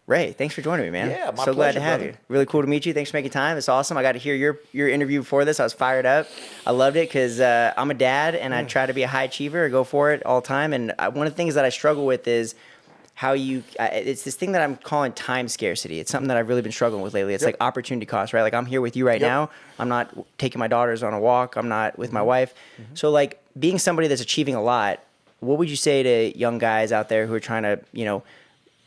Ray, thanks for joining me, man. Yeah, my so glad to pleasure, have brother. you. Really cool to meet you. Thanks for making time. It's awesome. I got to hear your interview before this. I was fired up. I loved it because I'm a dad and I try to be a high achiever. I go for it all the time. And one of the things that I struggle with is how it's this thing that I'm calling time scarcity. It's something that I've really been struggling with lately. It's like opportunity cost, right? Like I'm here with you right now. I'm not taking my daughters on a walk. I'm not with my wife. So like being somebody that's achieving a lot, what would you say to young guys out there who are trying to,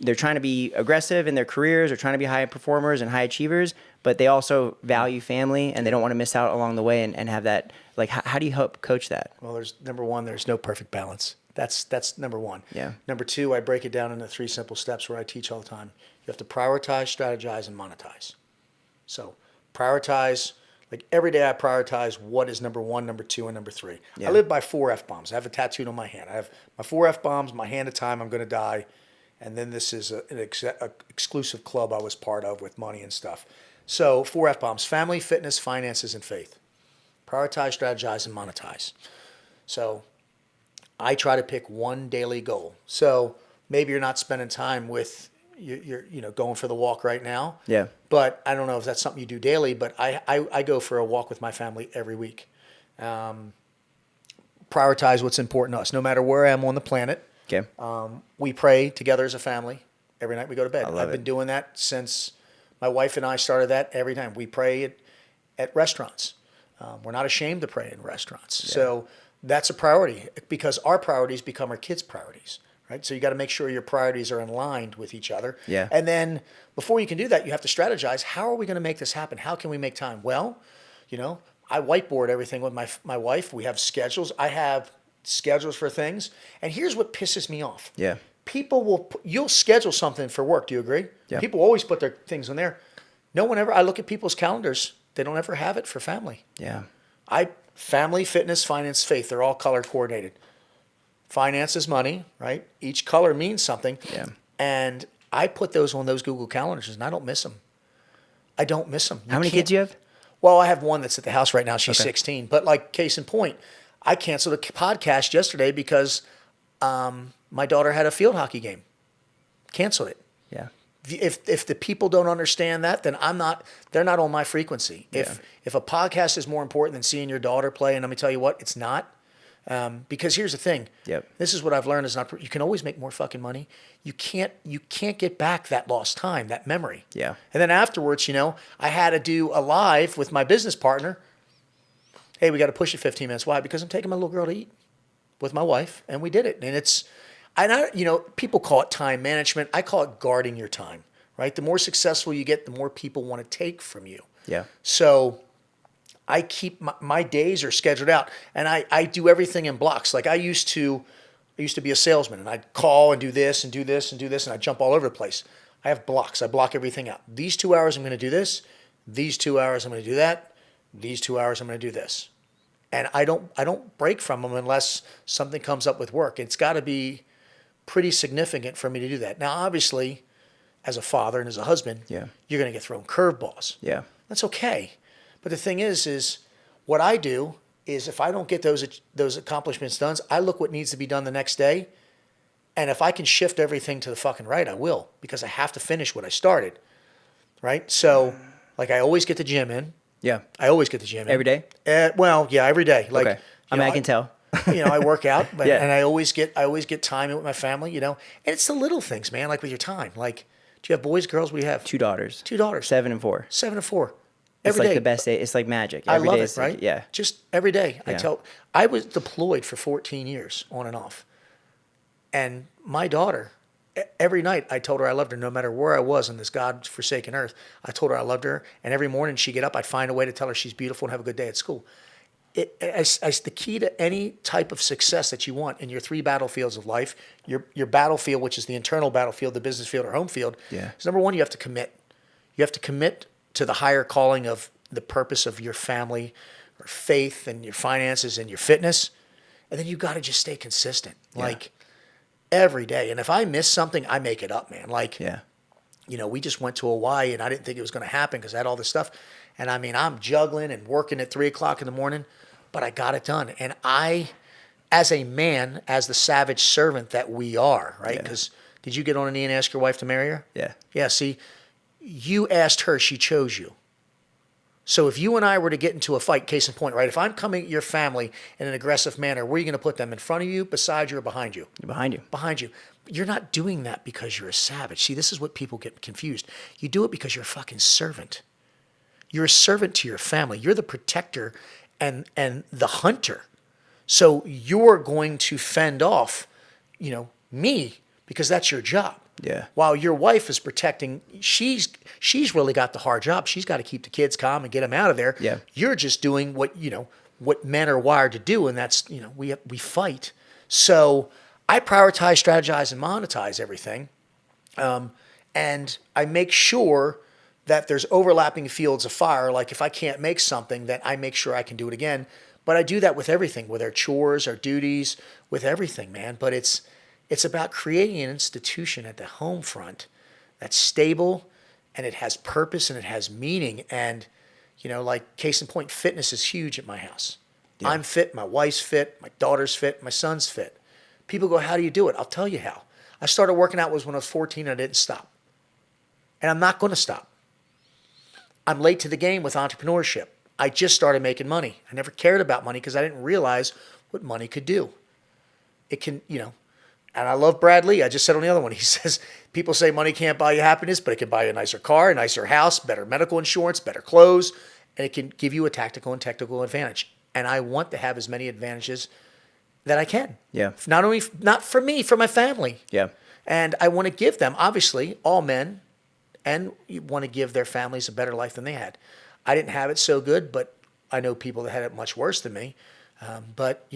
they're trying to be aggressive in their careers, they're trying to be high performers and high achievers, but they also value family and they don't want to miss out along the way and have that, like, how do you help coach that? Well, there's no perfect balance. That's number one. Yeah. Number two, I break it down into 3 simple steps where I teach all the time. You have to prioritize, strategize, and monetize. So prioritize, like every day I prioritize what is number 1, number 2, and number 3. Yeah. I live by 4 F-bombs. I have it tattooed on my hand. I have my 4 F-bombs, my hand of time, I'm going to die. And then this is an exclusive club I was part of with money and stuff. So 4 F-bombs: family, fitness, finances, and faith. Prioritize, strategize, and monetize. So I try to pick one daily goal. So maybe you're not spending time with, you're going for the walk right now. Yeah. But I don't know if that's something you do daily, but I go for a walk with my family every week. Prioritize what's important to us, no matter where I am on the planet. Okay. We pray together as a family every night we go to bed. I've been doing that since my wife and I started that every time. We pray at restaurants. We're not ashamed to pray in restaurants. Yeah. So that's a priority because our priorities become our kids' priorities, right? So you got to make sure your priorities are aligned with each other. Yeah. And then before you can do that, you have to strategize. How are we going to make this happen? How can we make time? Well, I whiteboard everything with my wife. We have schedules. I have schedules for things. And here's what pisses me off. Yeah. You'll schedule something for work. Do you agree? Yeah. People always put their things on there. No one ever, I look at people's calendars. They don't ever have it for family. Yeah. Family, fitness, finance, faith, they're all color coordinated. Finance is money, right? Each color means something. Yeah. And I put those on those Google calendars and I don't miss them. I don't miss them. How many kids do you have? Well, I have one that's at the house right now. She's Okay. 16. But like case in point, I canceled a podcast yesterday because my daughter had a field hockey game. Canceled it. Yeah. If the people don't understand that, then they're not on my frequency. If a podcast is more important than seeing your daughter play, and let me tell you what, it's not. Because here's the thing. Yep. This is what I've learned you can always make more fucking money. You can't get back that lost time, that memory. Yeah. And then afterwards, I had to do a live with my business partner. Hey, we got to push it 15 minutes. Why? Because I'm taking my little girl to eat with my wife, and we did it. And people call it time management. I call it guarding your time, right? The more successful you get, the more people want to take from you. Yeah. So I keep my days are scheduled out, and I do everything in blocks. Like I used to be a salesman, and I'd call and do this and do this and do this, and I'd jump all over the place. I have blocks. I block everything out. These 2 hours I'm going to do this. These 2 hours I'm going to do that. These 2 hours I'm going to do this. And I don't break from them unless something comes up with work. It's got to be pretty significant for me to do that. Now, obviously, as a father and as a husband, Yeah. you're going to get thrown curveballs. Yeah. That's okay. But the thing is what I do is if I don't get those accomplishments done, I look what needs to be done the next day. And if I can shift everything to the fucking right, I will, because I have to finish what I started. Right? So, like I always get the gym in. Yeah. I always get the gym in. Every day? Well, yeah, every day. Like, Okay. I can tell. I work out, but Yeah. and I always get time in with my family, and it's the little things, man, like with your time. Like, do you have boys, girls? We have 2 daughters. 2 daughters. 7 and 4. 7 and 4. It's Every like day. the best day. It's like magic. I Every love day it, is like- right? yeah. Just every day. Yeah. I was deployed for 14 years on and off. And my daughter, every night I told her I loved her no matter where I was on this God-forsaken earth. I told her I loved her. And every morning she'd get up, I'd find a way to tell her she's beautiful and have a good day at school. As the key to any type of success that you want in your 3 battlefields of life, your battlefield, which is the internal battlefield, the business field or home field, is number 1, you have to commit. You have to commit to the higher calling of the purpose of your family or faith and your finances and your fitness. And then you got to just stay consistent. Yeah. Like every day. And if I miss something, I make it up, man. Like, Yeah. we just went to Hawaii and I didn't think it was going to happen because I had all this stuff. And I mean, I'm juggling and working at 3 o'clock in the morning, but I got it done. And I, as a man, as the savage servant that we are, right? Yeah. Because Did you get on a knee and ask your wife to marry her? Yeah. Yeah, see, you asked her, she chose you. So if you and I were to get into a fight, case in point, right? If I'm coming at your family in an aggressive manner, where are you going to put them? In front of you, beside you, or behind you? Behind you. Behind you. You're not doing that because you're a savage. See, this is what people get confused. You do it because you're a fucking servant. You're a servant to your family. You're the protector and the hunter. So you're going to fend off, me, because that's your job. Yeah. While your wife is protecting, she's really got the hard job. She's got to keep the kids calm and get them out of there. Yeah. You're just doing what men are wired to do, and that's we fight. So I prioritize, strategize, and monetize everything, and I make sure that there's overlapping fields of fire. Like if I can't make something, then I make sure I can do it again. But I do that with everything, with our chores, our duties, with everything, man. But it's about creating an institution at the home front that's stable and it has purpose and it has meaning. And, like case in point, fitness is huge at my house. Yeah. I'm fit, my wife's fit, my daughter's fit, my son's fit. People go, how do you do it? I'll tell you how. I started working out when I was 14 and I didn't stop. And I'm not going to stop. I'm late to the game with entrepreneurship. I just started making money. I never cared about money because I didn't realize what money could do. It can, and I love Brad Lee. I just said on the other one, he says, people say money can't buy you happiness, but it can buy you a nicer car, a nicer house, better medical insurance, better clothes, and it can give you a tactical and technical advantage. And I want to have as many advantages that I can. Yeah. Not for me, for my family. Yeah. And I want to give them, obviously, all men, and you want to give their families a better life than they had. I didn't have it so good, but I know people that had it much worse than me. But,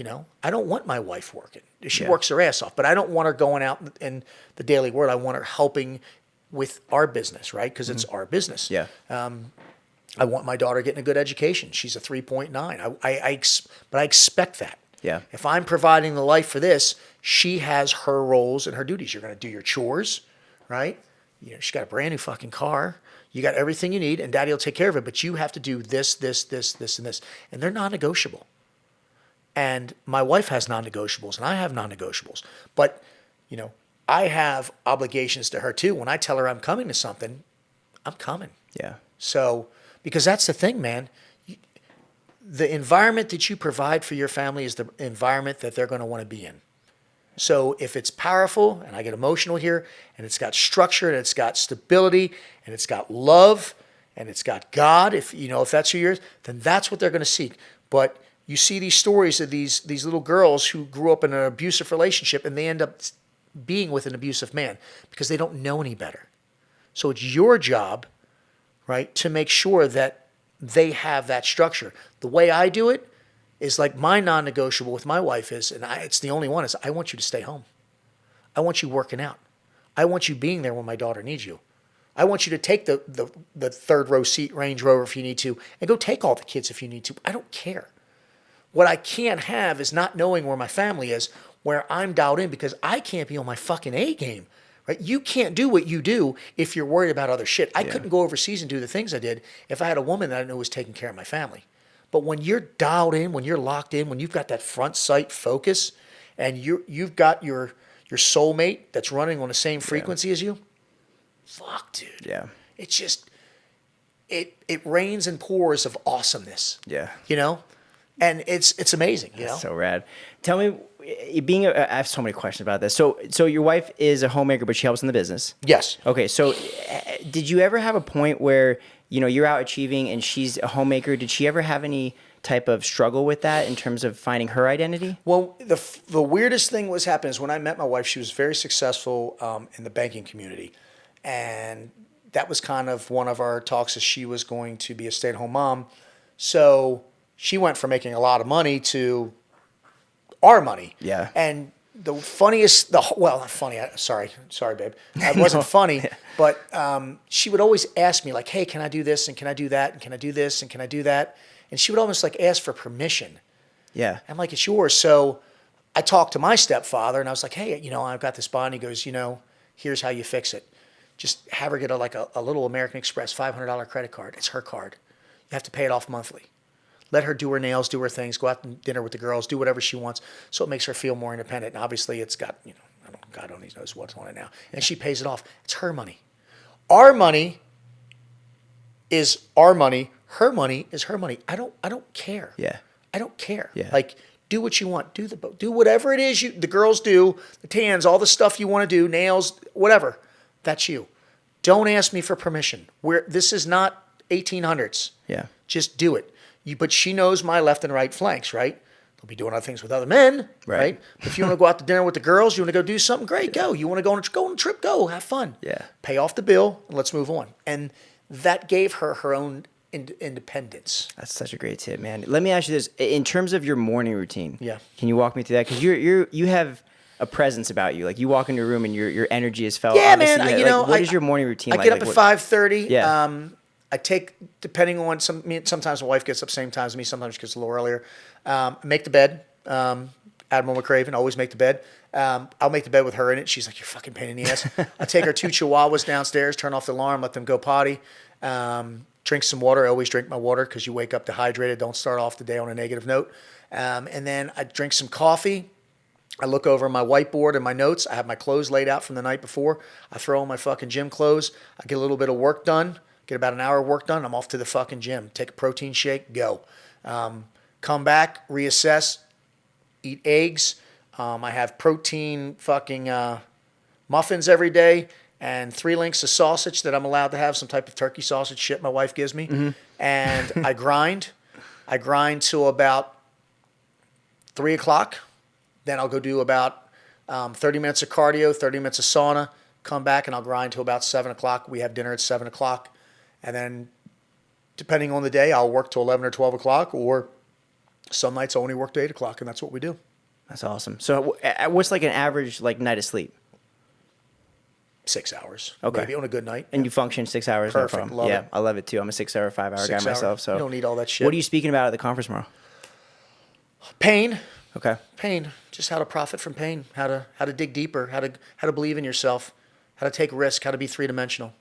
I don't want my wife working. She works her ass off, but I don't want her going out in the daily world. I want her helping with our business, right? Because it's our business. Yeah. I want my daughter getting a good education. She's a 3.9. But I expect that. Yeah. If I'm providing the life for this, she has her roles and her duties. You're going to do your chores, right? She's got a brand new fucking car. You got everything you need, and daddy will take care of it. But you have to do this, this, this, this, and this. And they're non-negotiable. And my wife has non-negotiables, and I have non-negotiables. But, I have obligations to her too. When I tell her I'm coming to something, I'm coming. Yeah. So, because that's the thing, man. The environment that you provide for your family is the environment that they're going to want to be in. So if it's powerful, and I get emotional here, and it's got structure, and it's got stability, and it's got love, and it's got God, if that's who yours, then that's what they're going to seek. But you see these stories of these little girls who grew up in an abusive relationship, and they end up being with an abusive man because they don't know any better. So it's your job, right, to make sure that they have that structure. The way I do it is like my non-negotiable with my wife is, and it's the only one, is I want you to stay home. I want you working out. I want you being there when my daughter needs you. I want you to take the third row seat Range Rover if you need to, and go take all the kids if you need to. I don't care. What I can't have is not knowing where my family is, where I'm dialed in, because I can't be on my fucking A game, right? You can't do what you do if you're worried about other shit. I couldn't go overseas and do the things I did if I had a woman that I knew was taking care of my family. But when you're dialed in, when you're locked in, when you've got that front sight focus, and you've got your soulmate that's running on the same frequency as you, fuck, dude. Yeah. It's just, it rains and pours of awesomeness. Yeah. And it's amazing, That's so rad. Tell me, I have so many questions about this. So your wife is a homemaker, but she helps in the business. Yes. Okay. So did you ever have a point where, you're out achieving and she's a homemaker? Did she ever have any type of struggle with that in terms of finding her identity? Well, the weirdest thing was happening is when I met my wife, she was very successful in the banking community. And that was kind of one of our talks, is she was going to be a stay-at-home mom. So she went from making a lot of money to our money. Yeah. And the funniest, not funny, sorry, babe. It wasn't funny, but she would always ask me like, hey, can I do this? And can I do that? And can I do this? And can I do that? And she would almost like ask for permission. Yeah. I'm like, it's yours. So I talked to my stepfather and I was like, hey, I've got this bond. He goes, here's how you fix it. Just have her get a little American Express $500 credit card. It's her card. You have to pay it off monthly. Let her do her nails, do her things, go out to dinner with the girls, do whatever she wants, so it makes her feel more independent. And obviously it's got, God only knows what's on it now. And she pays it off. It's her money. Our money is our money. Her money is her money. I don't care. Yeah. I don't care. Yeah. Like, do what you want. Do whatever it is the girls do, the tans, all the stuff you want to do, nails, whatever. That's you. Don't ask me for permission. This is not 1800s. Yeah. Just do it. But she knows my left and right flanks, right? They'll be doing other things with other men, right? If you want to go out to dinner with the girls, you want to go do something, great, go. You want to go on a trip, go, have fun. Yeah. Pay off the bill, and let's move on. And that gave her her own independence. That's such a great tip, man. Let me ask you this: in terms of your morning routine, Yeah. can you walk me through that? Because you have a presence about you. Like, you walk into a room and your energy is felt. Yeah, Obviously, man. like, what is your morning routine? I get up at 5:30. Yeah. I take, depending on sometimes my wife gets up same time as me. Sometimes she gets a little earlier. Make the bed. Admiral McCraven, always make the bed. I'll make the bed with her in it. She's like, you're fucking pain in the ass. I take her 2 chihuahuas downstairs, turn off the alarm, let them go potty. Drink some water. I always drink my water because you wake up dehydrated. Don't start off the day on a negative note. And then I drink some coffee. I look over my whiteboard and my notes. I have my clothes laid out from the night before. I throw on my fucking gym clothes. I get a little bit of work done. Get about an hour of work done. I'm off to the fucking gym. Take a protein shake. Go. Come back. Reassess. Eat eggs. I have protein fucking muffins every day and 3 links of sausage that I'm allowed to have, some type of turkey sausage shit my wife gives me. Mm-hmm. And I grind. I grind till about 3 o'clock. Then I'll go do about 30 minutes of cardio, 30 minutes of sauna, come back, and I'll grind till about 7 o'clock. We have dinner at 7 o'clock. And then depending on the day, I'll work till 11 or 12 o'clock, or some nights I only work to 8 o'clock, and that's what we do. That's awesome. So what's like an average night of sleep? 6 hours. Okay. Maybe on a good night. And you function 6 hours? Perfect. No problem. Love yeah, it. I love it too. I'm a 6 hour, 5 hour 6 guy hours. myself. So you don't need all that shit. What are you speaking about at the conference tomorrow? Pain. Okay. Pain. Just how to profit from pain. How to dig deeper. How to believe in yourself. How to take risk. How to be 3-dimensional.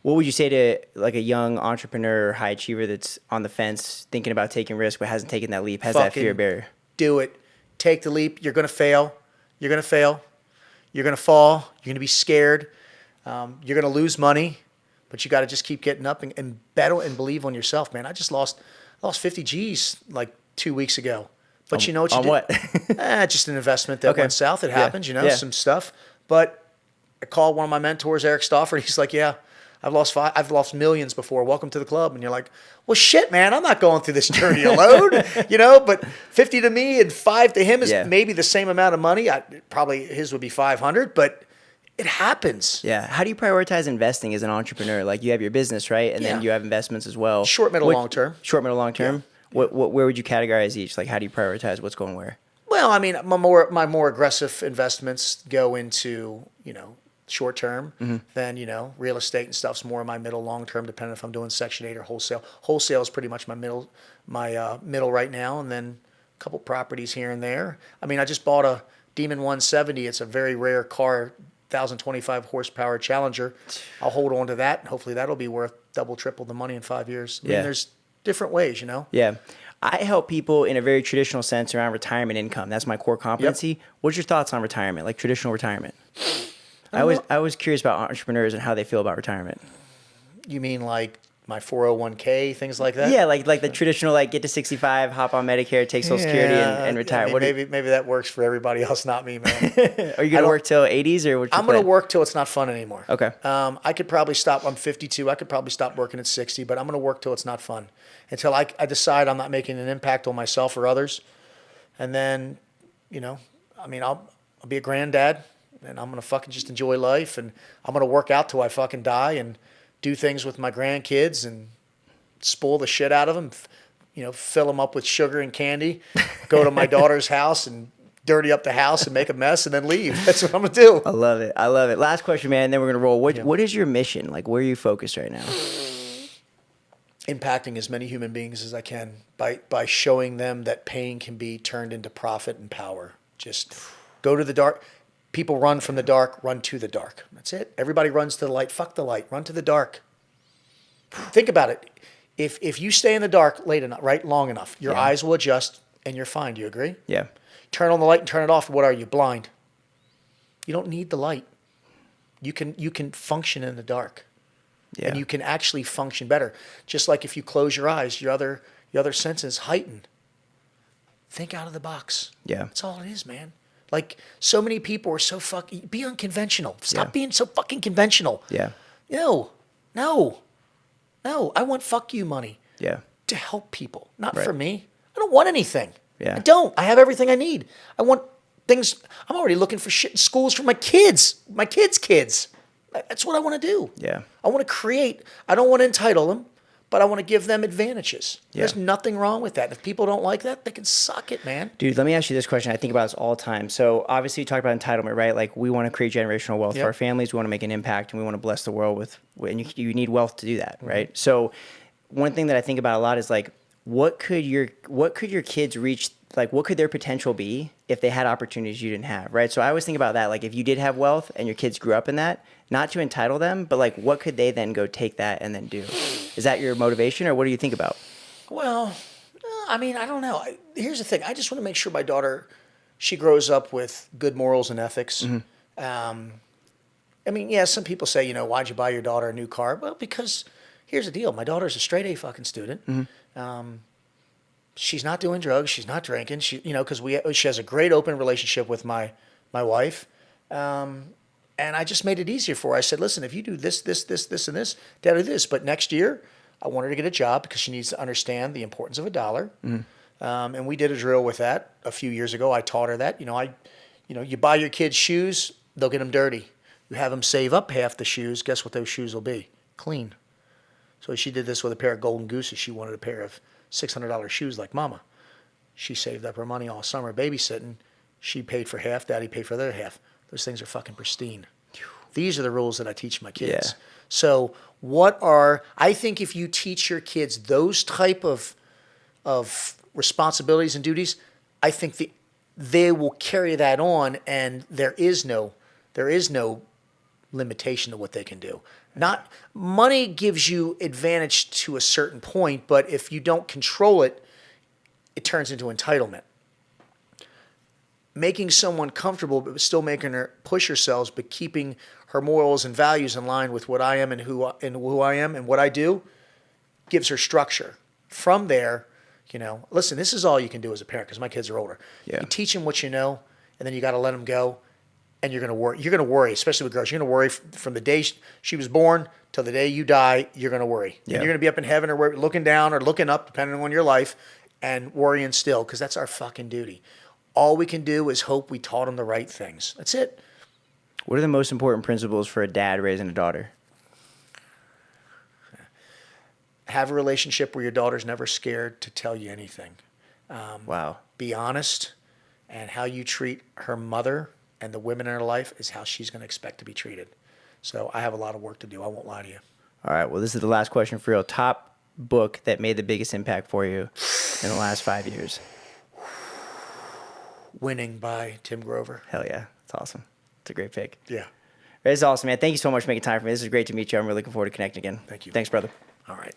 What would you say to like a young entrepreneur or high achiever that's on the fence, thinking about taking risk but hasn't taken that leap, has that fear barrier? Do it. Take the leap. You're going to fail. You're going to fail. You're going to fall. You're going to be scared. You're going to lose money, but you got to just keep getting up and battle and believe on yourself, man. I just lost 50 G's like 2 weeks ago. But you know what you did? On what? Just an investment that went south. It happens, some stuff. But I called one of my mentors, Eric Stafford. He's like, yeah, I've lost millions before. Welcome to the club. And you're like, well, shit, man, I'm not going through this journey alone, but 50 to me and 5 to him is maybe the same amount of money. Probably his would be 500, but it happens. Yeah. How do you prioritize investing as an entrepreneur? Like, you have your business, right? And then you have investments as well. Short, middle, long term. Short, middle, long term. Yeah. Where would you categorize each? Like, how do you prioritize what's going where? Well, I mean, my more aggressive investments go into, short term. Mm-hmm. Then, real estate and stuff's more my middle, long term, depending if I'm doing Section 8 or wholesale. Wholesale is pretty much my middle right now, and then a couple properties here and there. I mean, I just bought a Demon 170. It's a very rare car, 1,025 horsepower Challenger. I'll hold on to that, and hopefully that'll be worth double, triple the money in 5 years. I mean, there's different ways, Yeah. I help people in a very traditional sense around retirement income. That's my core competency. Yep. What's your thoughts on retirement, like traditional retirement? I was curious about entrepreneurs and how they feel about retirement. You mean like my 401k, things like that? Yeah, like the traditional, like, get to 65, hop on Medicare, take Social Security, and retire. I mean, maybe that works for everybody else, not me, man. Are you going to work till 80s, or I'm going to work till it's not fun anymore. Okay. I could probably stop. I'm 52. I could probably stop working at 60, but I'm going to work till it's not fun, until I decide I'm not making an impact on myself or others. And then, I'll be a granddad, and I'm going to fucking just enjoy life, and I'm going to work out till I fucking die and do things with my grandkids and spoil the shit out of them, fill them up with sugar and candy, go to my daughter's house and dirty up the house and make a mess and then leave. That's what I'm going to do. I love it. Last question, man, and then we're going to roll. What is your mission? Like, where are you focused right now? Impacting as many human beings as I can by showing them that pain can be turned into profit and power. Just go to the dark. People run from the dark, run to the dark. That's it. Everybody runs to the light. Fuck the light. Run to the dark. Think about it. If you stay in the dark long enough, your eyes will adjust and you're fine. Do you agree? Yeah. Turn on the light and turn it off. What are you? Blind. You don't need the light. You can function in the dark. Yeah. And you can actually function better. Just like if you close your eyes, your other senses heighten. Think out of the box. Yeah. That's all it is, man. Like, so many people are so be unconventional. Stop being so fucking conventional. Yeah. No. I want fuck you money. Yeah. To help people, not Right. for me. I don't want anything. Yeah. I don't. I have everything I need. I want things. I'm already looking for shit in schools for my kids, kids. That's what I want to do. Yeah. I want to create. I don't want to entitle them, but I want to give them advantages. Yeah. There's nothing wrong with that. And if people don't like that, they can suck it, man. Dude, let me ask you this question. I think about this all the time. So obviously you talk about entitlement, right? Like we want to create generational wealth for our families. We want to make an impact and we want to bless the world and you need wealth to do that, right? So one thing that I think about a lot is like, what could your kids reach? Like what could their potential be if they had opportunities you didn't have, right? So I always think about that. Like if you did have wealth and your kids grew up in that, not to entitle them, but like what could they then go take that and then do? Is that your motivation or what do you think about? Well, I mean, I don't know. Here's the thing. I just want to make sure my daughter, she grows up with good morals and ethics. I mean, yeah, some people say, you know, why'd you buy your daughter a new car? Well, because here's the deal. My daughter's a straight A fucking student. She's not doing drugs. She's not drinking. She, you know, because she has a great open relationship with my wife. And I just made it easier for her. I said, listen, if you do this, and this, Dad do this. But next year, I want her to get a job because she needs to understand the importance of a dollar. And we did a drill with that a few years ago. I taught her that. You buy your kids shoes, they'll get them dirty. You have them save up half the shoes. Guess what those shoes will be? Clean. So she did this with a pair of Golden Gooses. She wanted a pair of $600 shoes like Mama. She saved up her money all summer babysitting. She paid for half. Daddy paid for the other half. Those things are fucking pristine. These are the rules that I teach my kids. Yeah. So I think if you teach your kids those type of responsibilities and duties, I think they will carry that on, and there is no limitation to what they can do. Not money gives you advantage to a certain point, but if you don't control it, it turns into entitlement. Making someone comfortable, but still making her push herself, but keeping her morals and values in line with what I am and who I am and what I do, gives her structure. From there, listen, this is all you can do as a parent because my kids are older. Yeah. You teach them what you know, and then you got to let them go. And you're going to worry. You're going to worry, especially with girls. You're going to worry from the day she was born till the day you die. You're going to worry. Yeah. And you're going to be up in heaven or looking down or looking up, depending on your life, and worrying still, because that's our fucking duty. All we can do is hope we taught them the right things. That's it. What are the most important principles for a dad raising a daughter? Have a relationship where your daughter's never scared to tell you anything. Wow. Be honest, and how you treat her mother and the women in her life is how she's going to expect to be treated. So I have a lot of work to do. I won't lie to you. All right. Well, this is the last question for you. Top book that made the biggest impact for you in the last 5 years? Winning by Tim Grover. Hell yeah. That's awesome. It's a great pick. Yeah. It's awesome, man. Thank you so much for making time for me. This is great to meet you. I'm really looking forward to connecting again. Thank you. Thanks, brother. All right.